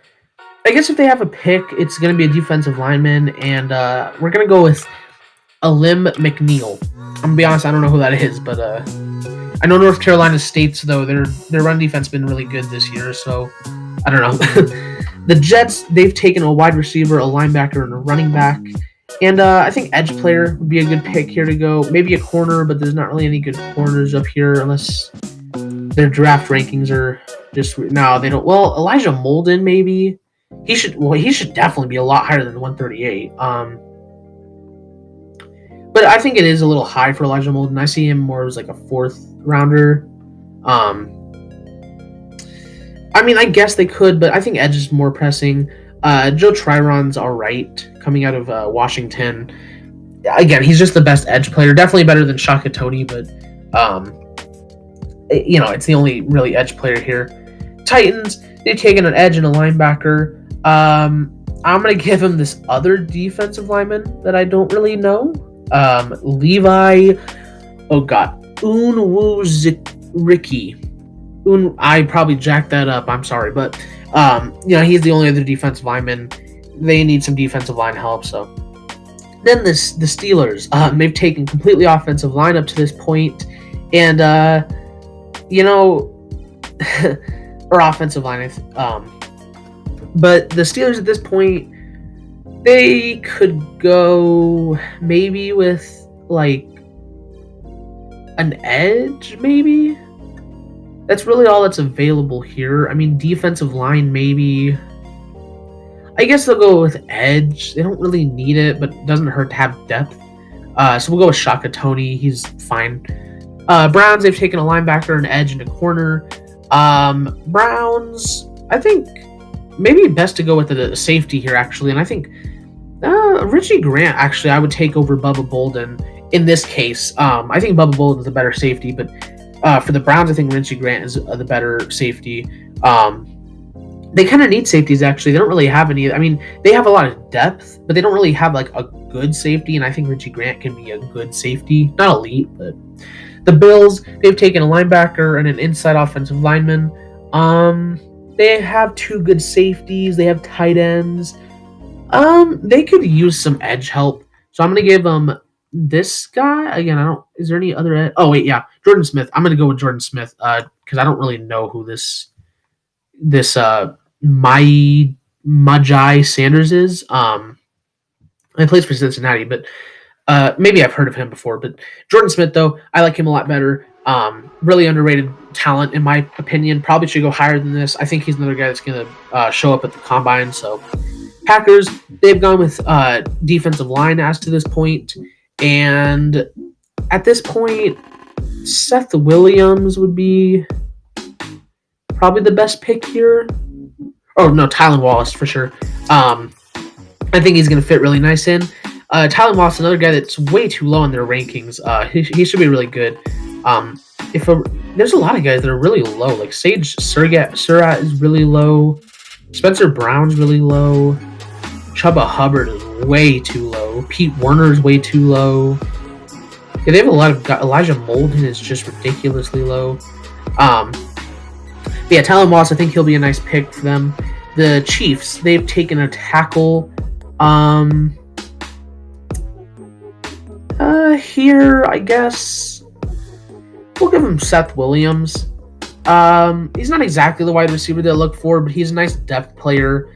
I guess if they have a pick, it's going to be a defensive lineman, and we're going to go with Alim McNeil. I'm going to be honest, I don't know who that is, but I know North Carolina State's, though, their run defense has been really good this year, so I don't know. The Jets, they've taken a wide receiver, a linebacker, and a running back, and I think edge player would be a good pick here to go. Maybe a corner, but there's not really any good corners up here unless their draft rankings are just... No, they don't. Well, Elijah Molden, maybe. He should definitely be a lot higher than 138. But I think it is a little high for Elijah Molden. I see him more as like a fourth rounder. I guess they could, but I think edge is more pressing. Joe Tryron's all right, coming out of Washington. Again, he's just the best edge player. Definitely better than Shaka Toney, but it's the only really edge player here. Titans, they've taken an edge and a linebacker. I'm going to give him this other defensive lineman that I don't really know. Levi, Onwuzurike. I probably jacked that up. I'm sorry, but he's the only other defensive lineman. They need some defensive line help. So then the Steelers, they've taken completely offensive line up to this point, and or offensive line. But the Steelers at this point, they could go maybe with like an edge, maybe. That's really all that's available here. Defensive line, maybe. I guess they'll go with edge. They don't really need it, but it doesn't hurt to have depth. So we'll go with Shaka Toney. He's fine. Browns, they've taken a linebacker, an edge, and a corner. Browns, I think maybe best to go with the safety here, actually. And I think Richie Grant, actually, I would take over Bubba Bolden in this case. I think Bubba Bolden is the better safety, but for the Browns, I think Richie Grant is the better safety. They kind of need safeties, actually. They don't really have any. I mean, they have a lot of depth, but they don't really have like a good safety, and I think Richie Grant can be a good safety. Not elite, but the Bills, they've taken a linebacker and an inside offensive lineman. They have two good safeties. They have tight ends. They could use some edge help. So I'm gonna give them this guy again. I don't. Is there any other? Oh wait, yeah, Jordan Smith. I'm gonna go with Jordan Smith. Because I don't really know who this my Magi Sanders is. He plays for Cincinnati, but maybe I've heard of him before. But Jordan Smith, though, I like him a lot better. Really underrated talent, in my opinion. Probably should go higher than this. I think he's another guy that's going to show up at the combine. So, Packers, they've gone with defensive line as to this point. And at this point, Seth Williams would be probably the best pick here. Oh, no, Tylan Wallace for sure. I think he's going to fit really nice in. Tylan Wallace, another guy that's way too low in their rankings. He should be really good. There's a lot of guys that are really low. Like Sage Surratt is really low. Spencer Brown's really low. Chuba Hubbard is way too low. Pete Werner is way too low. Yeah, they have a lot of guys. Elijah Molden is just ridiculously low. But yeah, Tylan Wallace, I think he'll be a nice pick for them. The Chiefs, they've taken a tackle. Here, I guess we'll give him Seth Williams. He's not exactly the wide receiver they look for, but he's a nice depth player.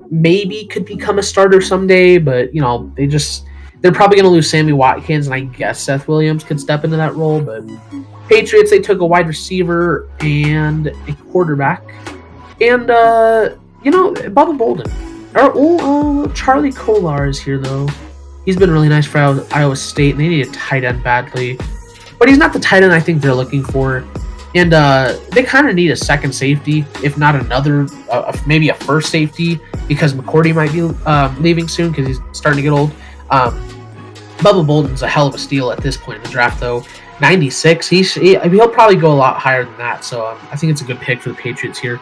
Maybe could become a starter someday, but they're probably going to lose Sammy Watkins, and I guess Seth Williams could step into that role. But Patriots, they took a wide receiver and a quarterback, and Bubba Bolden. Charlie Kolar is here though. He's been really nice for Iowa State, and they need a tight end badly. But he's not the tight end I think they're looking for. And they kind of need a second safety, if not another, maybe a first safety, because McCourty might be leaving soon because he's starting to get old. Bubba Bolden's a hell of a steal at this point in the draft, though. 96. He'll probably go a lot higher than that, so I think it's a good pick for the Patriots here.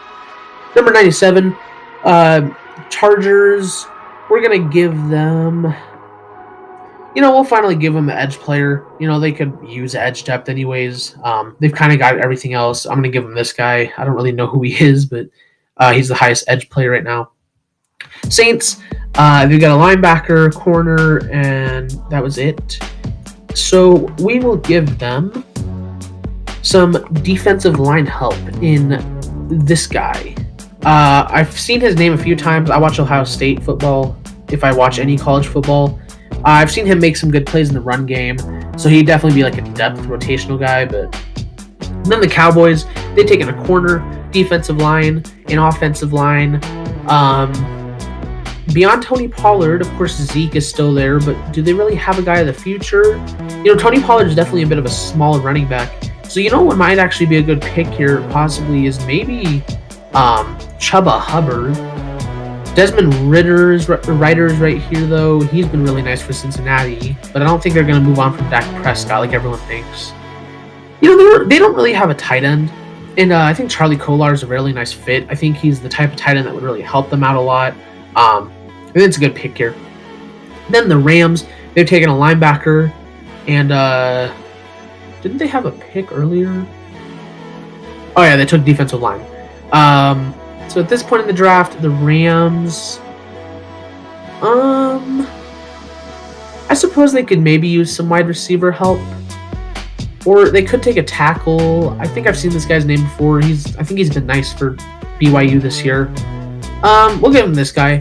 Number 97, Chargers. We're going to give them... we'll finally give them an edge player. They could use edge depth anyways. They've kind of got everything else. I'm going to give them this guy. I don't really know who he is, but he's the highest edge player right now. Saints, they've got a linebacker, corner, and that was it. So we will give them some defensive line help in this guy. I've seen his name a few times. I watch Ohio State football if I watch any college football. I've seen him make some good plays in the run game, so he'd definitely be like a depth rotational guy. But then the Cowboys, they've taken a corner, defensive line, an offensive line. Beyond Tony Pollard, of course, Zeke is still there, but do they really have a guy of the future? Tony Pollard is definitely a bit of a smaller running back. So what might actually be a good pick here possibly is maybe Chuba Hubbard. Desmond Ritter's right here, though. He's been really nice for Cincinnati, but I don't think they're going to move on from Dak Prescott like everyone thinks. They don't really have a tight end, and I think Charlie Kolar is a really nice fit. I think he's the type of tight end that would really help them out a lot. I think it's a good pick here. Then the Rams, they've taken a linebacker, and didn't they have a pick earlier? Oh yeah, they took defensive line. So at this point in the draft, the Rams, I suppose they could maybe use some wide receiver help, or they could take a tackle. I think I've seen this guy's name before. I think he's been nice for BYU this year. We'll give him this guy.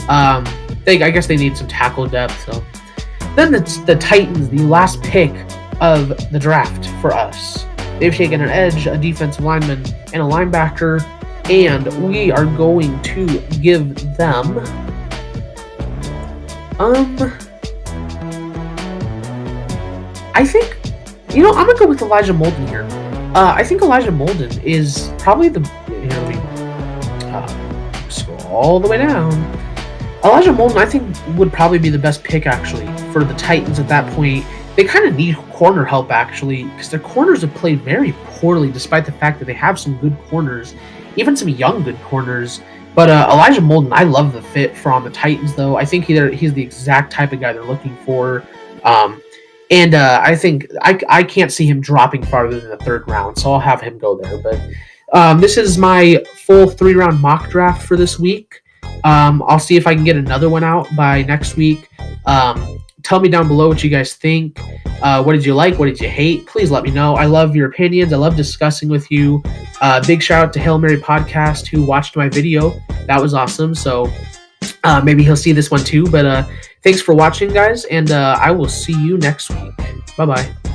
I guess they need some tackle depth. So then it's the Titans, the last pick of the draft for us. They've taken an edge, a defensive lineman, and a linebacker. And we are going to give them I think I'm gonna go with Elijah Molden here. I think Elijah Molden is probably the scroll all the way down. Elijah Molden, I think, would probably be the best pick actually for the Titans at that point. They kind of need corner help actually, because their corners have played very poorly despite the fact that they have some good corners. Even some young good corners. But Elijah Molden, I love the fit from the Titans, though. I think he's the exact type of guy they're looking for. And I think I can't see him dropping farther than the third round, so I'll have him go there. But this is my full 3-round mock draft for this week. I'll see if I can get another one out by next week. Tell me down below what you guys think. What did you like? What did you hate? Please let me know. I love your opinions. I love discussing with you. Big shout out to Hail Mary Podcast who watched my video. That was awesome. So maybe he'll see this one too. But thanks for watching, guys, and I will see you next week. Bye-bye.